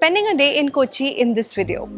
spending a day in Kochi in this video.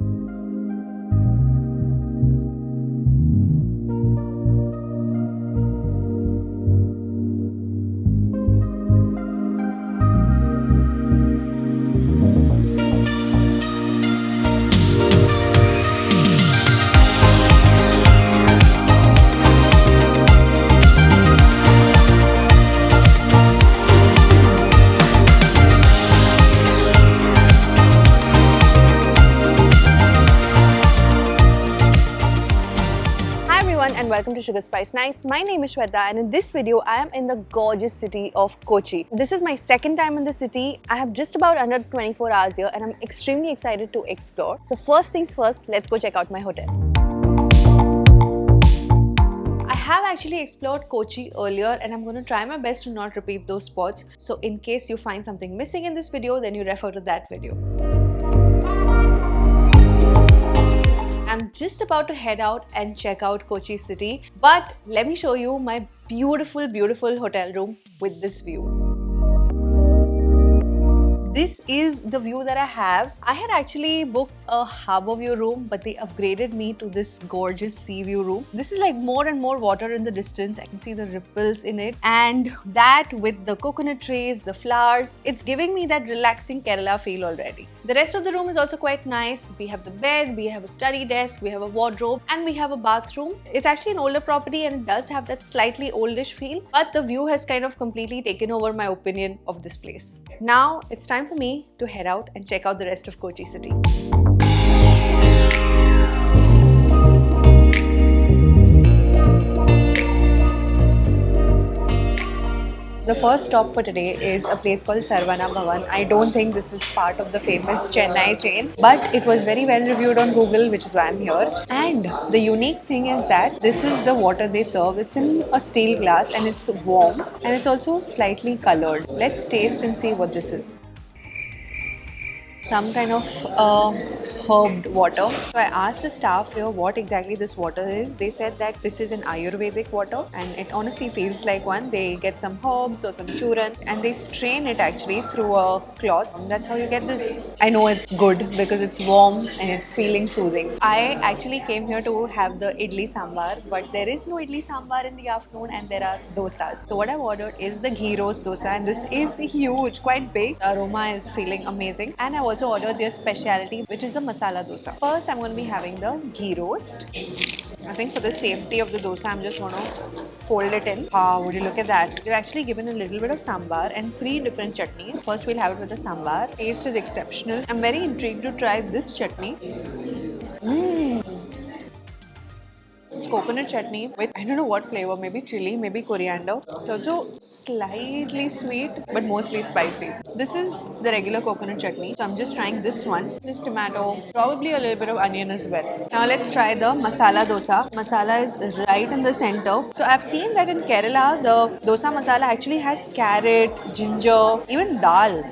And welcome to SugarSpiceNice. My name is Shweta and in this video I am in the gorgeous city of Kochi. This is my second time in the city. I have just about under 24 hours here and I'm extremely excited to explore. So first things first, let's go check out my hotel. I have actually explored Kochi earlier and I'm going to try my best to not repeat those spots. So in case you find something missing in this video, then you refer to that video. I'm just about to head out and check out Kochi city, but let me show you my beautiful hotel room with this view. This is the view that I have. I had actually booked a harbour view room, but they upgraded me to this gorgeous sea view room. This is like more and more water in the distance. I can see the ripples in it. And that with the coconut trees, the flowers, it's giving me that relaxing Kerala feel already. The rest of the room is also quite nice. We have the bed, we have a study desk, we have a wardrobe, and we have a bathroom. It's actually an older property and it does have that slightly oldish feel, but the view has kind of completely taken over my opinion of this place. Now it's time for me to head out and check out the rest of Kochi city. The first stop for today is a place called Saravana Bhavan. I don't think this is part of the famous Chennai chain, but it was very well reviewed on Google, which is why I'm here. And the unique thing is that this is the water they serve. It's in a steel glass and it's warm and it's also slightly colored. Let's taste and see what this is. Some kind of herbed water. So I asked the staff here what exactly this water is. They said that this is an Ayurvedic water and it honestly feels like one. They get some herbs or some churan and they strain it actually through a cloth. That's how you get this. I know it's good because it's warm and it's feeling soothing. I actually came here to have the idli sambar, but there is no idli sambar in the afternoon and there are dosas. So what I've ordered is the ghee roast dosa and this is huge, quite big. The aroma is feeling amazing and I also ordered their speciality, which is the masala dosa. First, I'm going to be having the ghee roast. I think for the safety of the dosa, I'm just going to fold it in. Wow, would you look at that? They've actually given a little bit of sambar and 3 different chutneys. First, we'll have it with the sambar. Taste is exceptional. I'm very intrigued to try this chutney. It's coconut chutney with, I don't know what flavor, maybe chili, maybe coriander. It's also slightly sweet, but mostly spicy. This is the regular coconut chutney. So I'm just trying this one. This tomato, probably a little bit of onion as well. Now let's try the masala dosa. Masala is right in the center. So I've seen that in Kerala, the dosa masala actually has carrot, ginger, even dal.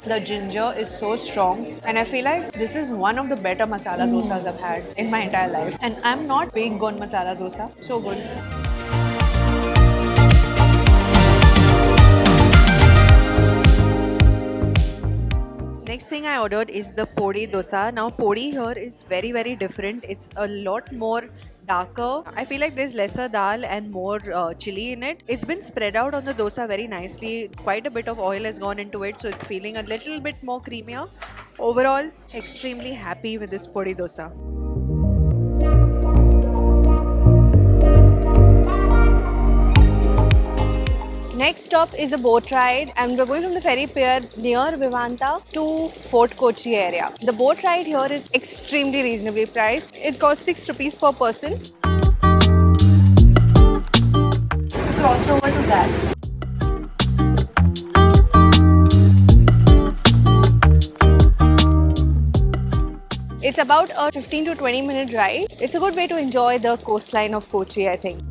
The ginger is so strong and I feel like this is one of the better masala dosas I've had in my entire life. And I'm not big on masala dosa. So good. Next thing I ordered is the podi dosa. Now podi here is very different. It's a lot more darker. I feel like there's lesser dal and more chili in it. It's been spread out on the dosa very nicely. Quite a bit of oil has gone into it, so it's feeling a little bit more creamier. Overall, extremely happy with this podi dosa. Next stop is a boat ride and we're going from the ferry pier near Vivanta to Fort Kochi area. The boat ride here is extremely reasonably priced. It costs 6 rupees per person. Cross over to that. It's about a 15 to 20 minute ride. It's a good way to enjoy the coastline of Kochi, I think.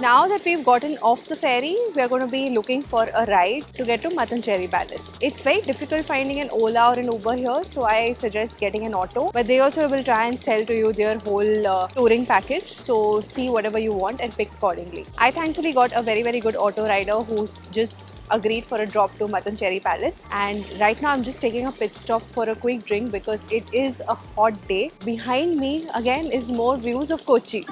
Now that we've we've gotten off the ferry, we're going to be looking for a ride to get to Mattancherry Palace. It's very difficult finding an Ola or an Uber here, so I suggest getting an auto. But they also will try and sell to you their whole touring package, so see whatever you want and pick accordingly. I thankfully got a very good auto rider who's just agreed for a drop to Mattancherry Palace, and right now I'm just taking a pit stop for a quick drink because it is a hot day. Behind me again is more views of Kochi.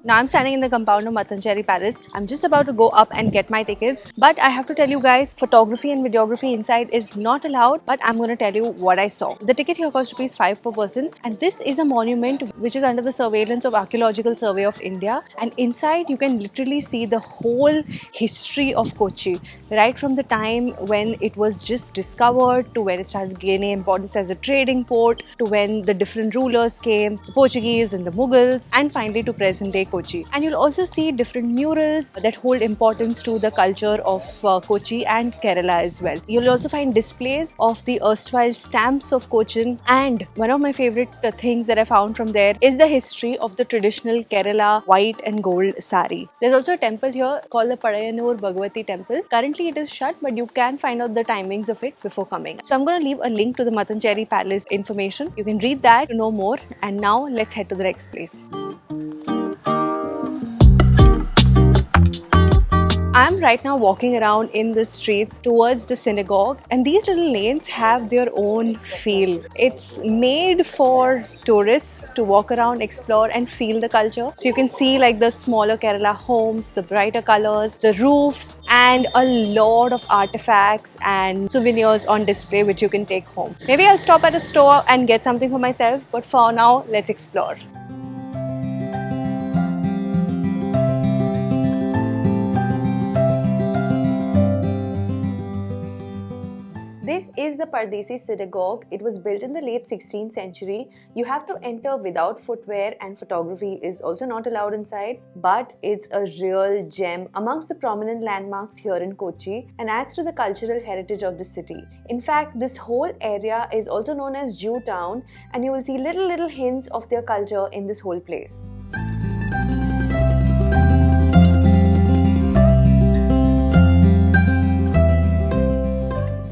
Now I'm standing in the compound of Mattancherry Palace. I'm just about to go up and get my tickets. But I have to tell you guys, photography and videography inside is not allowed. But I'm going to tell you what I saw. The ticket here costs ₹5 per person. And this is a monument which is under the surveillance of Archaeological Survey of India. And inside you can literally see the whole history of Kochi. Right from the time when it was just discovered to when it started gaining importance as a trading port to when the different rulers came, the Portuguese and the Mughals, and finally to present day Kochi. And you'll also see different murals that hold importance to the culture of Kochi and Kerala as well. You'll also find displays of the erstwhile stamps of Cochin, and one of my favorite things that I found from there is the history of the traditional Kerala white and gold sari. There's also a temple here called the Padayanur Bhagavati temple. Currently it is shut, but you can find out the timings of it before coming. So I'm going to leave a link to the Mattancherry Palace information. You can read that to know more. And now let's head to the next place. I'm right now walking around in the streets towards the synagogue, and these little lanes have their own feel. It's made for tourists to walk around, explore and feel the culture. So you can see like the smaller Kerala homes, the brighter colors, the roofs, and a lot of artifacts and souvenirs on display which you can take home. Maybe I'll stop at a store and get something for myself, but for now, let's explore. This is the Paradesi Synagogue. It was built in the late 16th century. You have to enter without footwear and photography is also not allowed inside, but it's a real gem amongst the prominent landmarks here in Kochi and adds to the cultural heritage of the city. In fact, this whole area is also known as Jew Town, and you will see little hints of their culture in this whole place.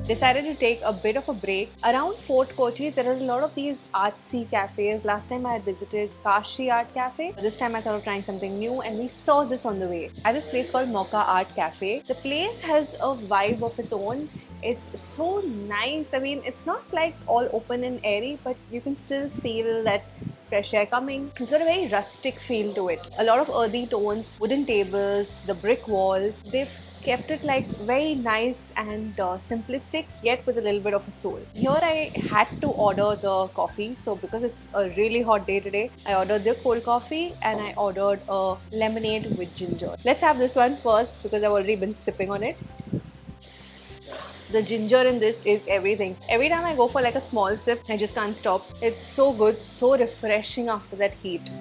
Decided to take a bit of a break. Around Fort Kochi, there are a lot of these artsy cafes. Last time I had visited Kashi Art Cafe. This time I thought of trying something new, and we saw this on the way. At this place called Mocha Art Cafe. The place has a vibe of its own. It's so nice. I mean, it's not like all open and airy, but you can still feel that fresh air coming. It's got a very rustic feel to it. A lot of earthy tones, wooden tables, the brick walls. They've kept it like very nice and simplistic, yet with a little bit of a soul. Here I had to order the coffee, so because it's a really hot day today, I ordered the cold coffee and I ordered a lemonade with ginger. Let's have this one first because I've already been sipping on it. The ginger in this is everything. Every time I go for like a small sip, I just can't stop. It's so good, so refreshing after that heat.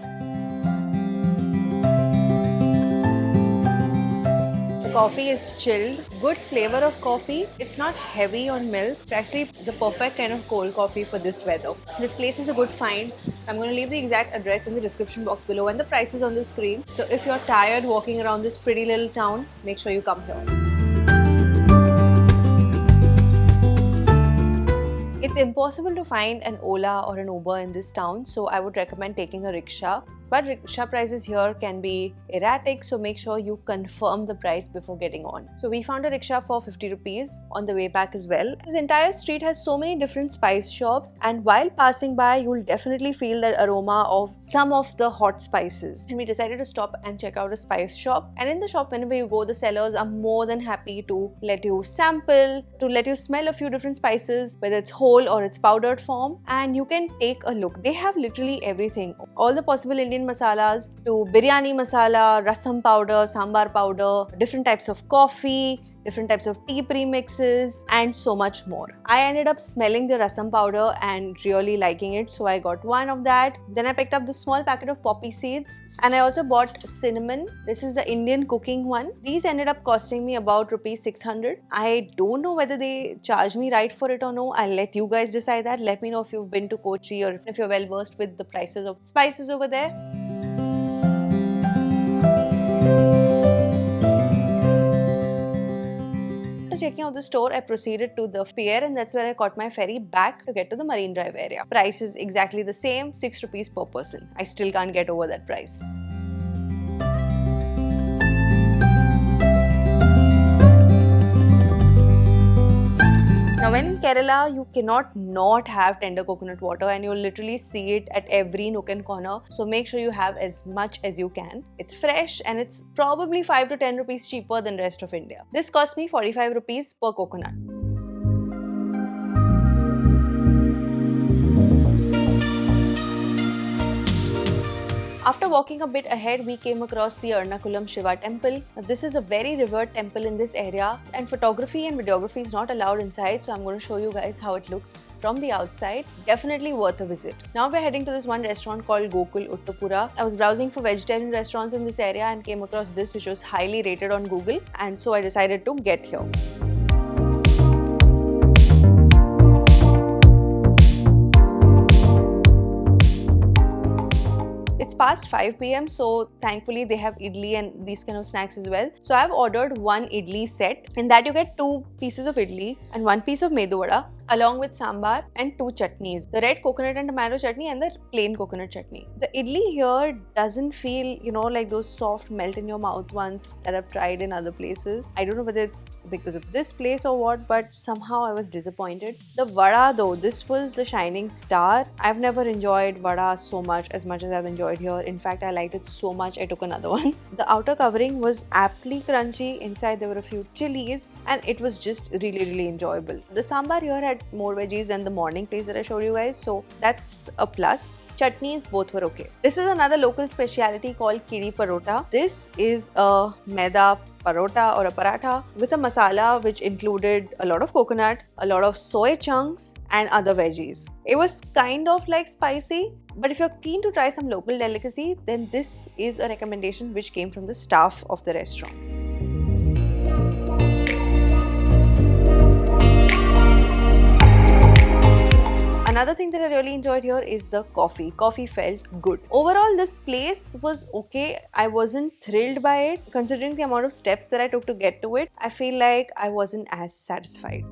Coffee is chilled, good flavor of coffee. It's not heavy on milk. It's actually the perfect kind of cold coffee for this weather. This place is a good find. I'm going to leave the exact address in the description box below and the prices on the screen. So if you're tired walking around this pretty little town, make sure you come here. It's impossible to find an Ola or an Uber in this town, so I would recommend taking a rickshaw. But rickshaw prices here can be erratic, so make sure you confirm the price before getting on. So we found a rickshaw for 50 rupees on the way back as well. This entire street has so many different spice shops, and while passing by, you'll definitely feel that aroma of some of the hot spices. And we decided to stop and check out a spice shop. And in the shop, whenever you go, the sellers are more than happy to let you sample, to let you smell a few different spices, whether it's whole or it's powdered form, and you can take a look. They have literally everything. All the possible Indian masalas to biryani masala, rasam powder, sambar powder, different types of coffee, different types of tea premixes, and so much more. I ended up smelling the rasam powder and really liking it, so I got one of that. Then I picked up this small packet of poppy seeds, and I also bought cinnamon. This is the Indian cooking one. These ended up costing me about rupees 600. I don't know whether they charge me right for it or no. I'll let you guys decide that. Let me know if you've been to Kochi or if you're well versed with the prices of spices over there. After checking out the store, I proceeded to the pier, and that's where I caught my ferry back to get to the Marine Drive area. Price is exactly the same, 6 rupees per person. I still can't get over that price. Now when in Kerala, you cannot not have tender coconut water, and you'll literally see it at every nook and corner. So make sure you have as much as you can. It's fresh and it's probably 5 to 10 rupees cheaper than the rest of India. This cost me 45 rupees per coconut. After walking a bit ahead, we came across the Ernakulam Shiva temple. Now, this is a very revered temple in this area, and photography and videography is not allowed inside, so I'm going to show you guys how it looks from the outside. Definitely worth a visit. Now we're heading to this one restaurant called Gokul Oottupura. I was browsing for vegetarian restaurants in this area and came across this, which was highly rated on Google, and so I decided to get here. It's past 5 p.m. so thankfully they have idli and these kind of snacks as well. So I've ordered one idli set. In that you get 2 pieces of idli and 1 piece of medu vada along with sambar and 2 chutneys. The red coconut and tomato chutney and the plain coconut chutney. The idli here doesn't feel, like those soft melt in your mouth ones that I've tried in other places. I don't know whether it's because of this place or what, but somehow I was disappointed. The vada though, this was the shining star. I've never enjoyed vada so much as I've enjoyed here. In fact, I liked it so much I took another one. The outer covering was aptly crunchy. Inside there were a few chilies and it was just really enjoyable. The sambar here had more veggies than the morning place that I showed you guys, so that's a plus. Chutneys both were okay. This is another local speciality called Kizhi Parotta. This is a maida parotta or a paratha with a masala which included a lot of coconut, a lot of soy chunks and other veggies. It was kind of like spicy, but if you're keen to try some local delicacy, then this is a recommendation which came from the staff of the restaurant. Another thing that I really enjoyed here is the coffee. Coffee felt good. Overall, this place was okay. I wasn't thrilled by it. Considering the amount of steps that I took to get to it, I feel like I wasn't as satisfied.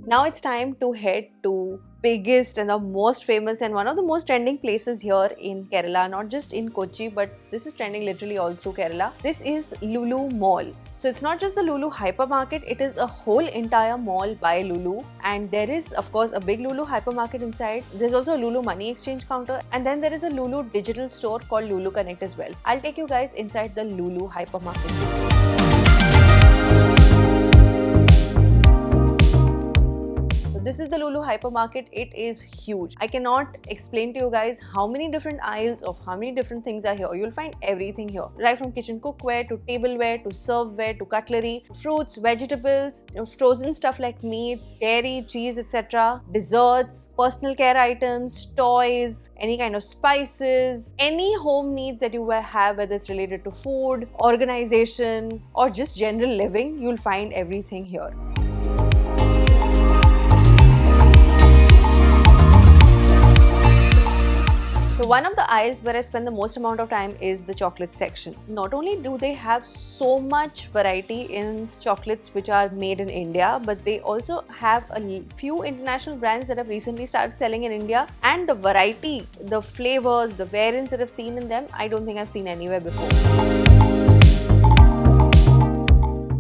Now it's time to head to biggest and the most famous and one of the most trending places here in Kerala, not just in Kochi, but this is trending literally all through Kerala. This is Lulu Mall. So it's not just the Lulu Hypermarket, it is a whole entire mall by Lulu, and there is of course a big Lulu Hypermarket inside. There's also a Lulu money exchange counter, and then there is a Lulu digital store called Lulu Connect as well. I'll take you guys inside the Lulu Hypermarket. This is the Lulu Hypermarket. It is huge. I cannot explain to you guys how many different aisles of how many different things are here. You'll find everything here, right from kitchen cookware to tableware to serveware to cutlery, fruits, vegetables, frozen stuff like meats, dairy, cheese, etc., desserts, personal care items, toys, any kind of spices, any home needs that you have, whether it's related to food, organization, or just general living, you'll find everything here. So one of the aisles where I spend the most amount of time is the chocolate section. Not only do they have so much variety in chocolates which are made in India, but they also have a few international brands that have recently started selling in India, and the variety, the flavors, the variants that I've seen in them, I don't think I've seen anywhere before.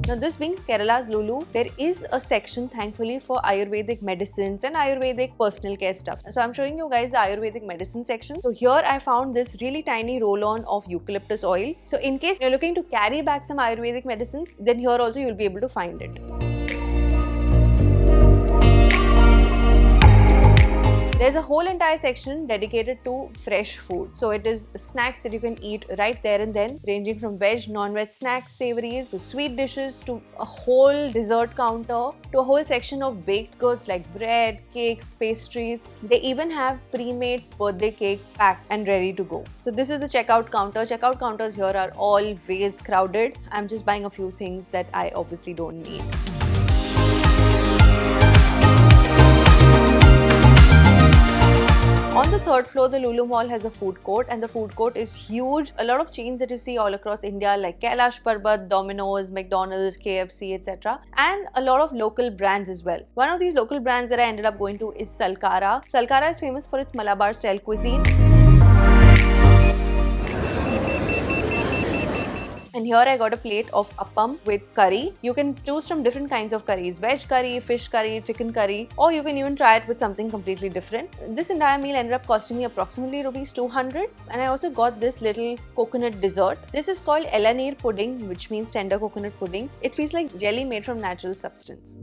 Now this being Kerala's Lulu, there is a section thankfully for Ayurvedic medicines and Ayurvedic personal care stuff. So I'm showing you guys the Ayurvedic medicine section. So here I found this really tiny roll-on of eucalyptus oil. So in case you're looking to carry back some Ayurvedic medicines, then here also you'll be able to find it. There's a whole entire section dedicated to fresh food. So it is snacks that you can eat right there and then, ranging from veg, non-veg snacks, savories, to sweet dishes, to a whole dessert counter, to a whole section of baked goods like bread, cakes, pastries. They even have pre-made birthday cake packed and ready to go. So this is the checkout counter. Checkout counters here are always crowded. I'm just buying a few things that I obviously don't need. On the third floor, the Lulu Mall has a food court, and the food court is huge. A lot of chains that you see all across India like Kailash Parbat, Domino's, McDonald's, KFC, etc. And a lot of local brands as well. One of these local brands that I ended up going to is Salkara. Salkara is famous for its Malabar style cuisine. And here I got a plate of appam with curry. You can choose from different kinds of curries: veg curry, fish curry, chicken curry, or you can even try it with something completely different. This entire meal ended up costing me approximately rupees 200, and I also got this little coconut dessert. This is called Elanir pudding, which means tender coconut pudding. It feels like jelly made from natural substance.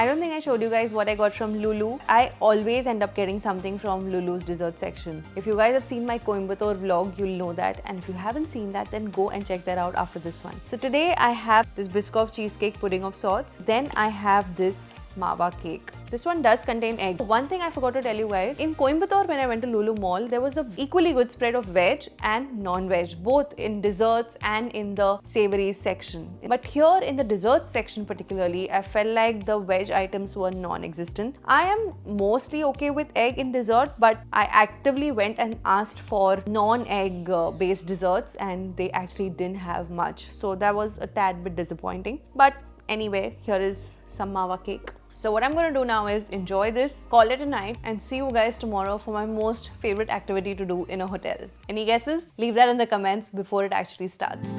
I don't think I showed you guys what I got from Lulu. I always end up getting something from Lulu's dessert section. If you guys have seen my Coimbatore vlog, you'll know that. And if you haven't seen that, then go and check that out after this one. So today I have this Biscoff cheesecake pudding of sorts. Then I have this Mawa cake. This one does contain egg. One thing I forgot to tell you guys, in Coimbatore when I went to Lulu Mall, there was an equally good spread of veg and non-veg, both in desserts and in the savories section. But here in the desserts section particularly, I felt like the veg items were non-existent. I am mostly okay with egg in dessert, but I actively went and asked for non-egg based desserts, and they actually didn't have much. So that was a tad bit disappointing. But anyway, here is some Mawa cake. So what I'm going to do now is enjoy this, call it a night, and see you guys tomorrow for my most favorite activity to do in a hotel. Any guesses? Leave that in the comments before it actually starts.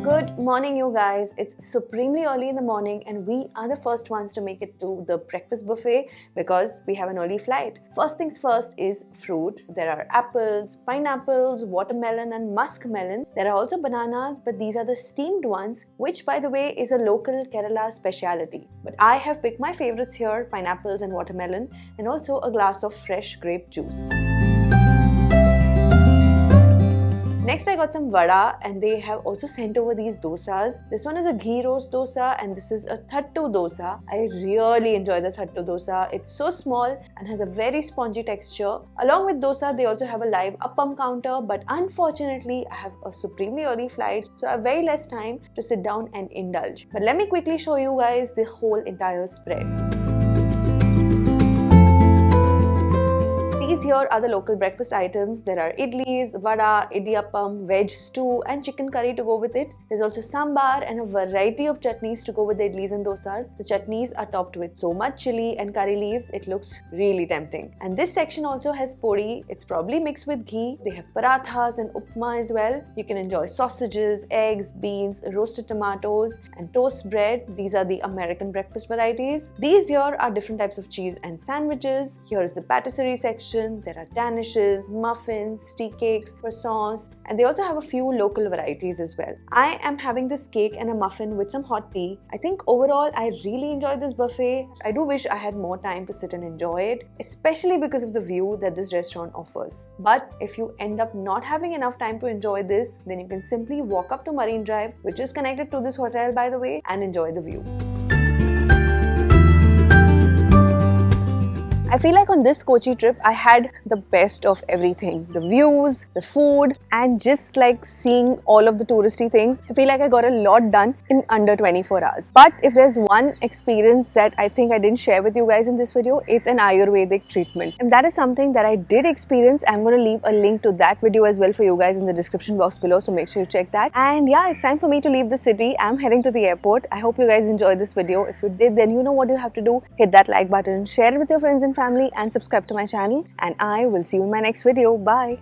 Good morning, you guys. It's supremely early in the morning and we are the first ones to make it to the breakfast buffet because we have an early flight. First things first is fruit. There are apples, pineapples, watermelon and muskmelon. There are also bananas, but these are the steamed ones, which by the way is a local Kerala speciality. But I have picked my favorites here, pineapples and watermelon, and also a glass of fresh grape juice. Next I got some vada, and they have also sent over these dosas. This one is a ghee roast dosa and this is a thattu dosa. I really enjoy the thattu dosa. It's so small and has a very spongy texture. Along with dosa, they also have a live appam counter, but unfortunately I have a supremely early flight, so I have very less time to sit down and indulge. But let me quickly show you guys the whole entire spread. These here are the local breakfast items. There are idlis, vada, idiyappam, veg stew and chicken curry to go with it. There's also sambar and a variety of chutneys to go with the idlis and dosas. The chutneys are topped with so much chili and curry leaves, it looks really tempting. And this section also has podi. It's probably mixed with ghee. They have parathas and upma as well. You can enjoy sausages, eggs, beans, roasted tomatoes and toast bread. These are the American breakfast varieties. These here are different types of cheese and sandwiches. Here is the patisserie section. There are danishes, muffins, tea cakes, croissants, and they also have a few local varieties as well. I am having this cake and a muffin with some hot tea. I think overall I really enjoyed this buffet. I do wish I had more time to sit and enjoy it, especially because of the view that this restaurant offers. But if you end up not having enough time to enjoy this, then you can simply walk up to Marine Drive, which is connected to this hotel by the way, and enjoy the view. I feel like on this Kochi trip, I had the best of everything. The views, the food, and just like seeing all of the touristy things. I feel like I got a lot done in under 24 hours. But if there's one experience that I think I didn't share with you guys in this video, it's an Ayurvedic treatment. And that is something that I did experience. I'm going to leave a link to that video as well for you guys in the description box below, so make sure you check that. And yeah, it's time for me to leave the city. I'm heading to the airport. I hope you guys enjoyed this video. If you did, then you know what you have to do. Hit that like button, share it with your friends and family, and subscribe to my channel. And I will see you in my next video. Bye.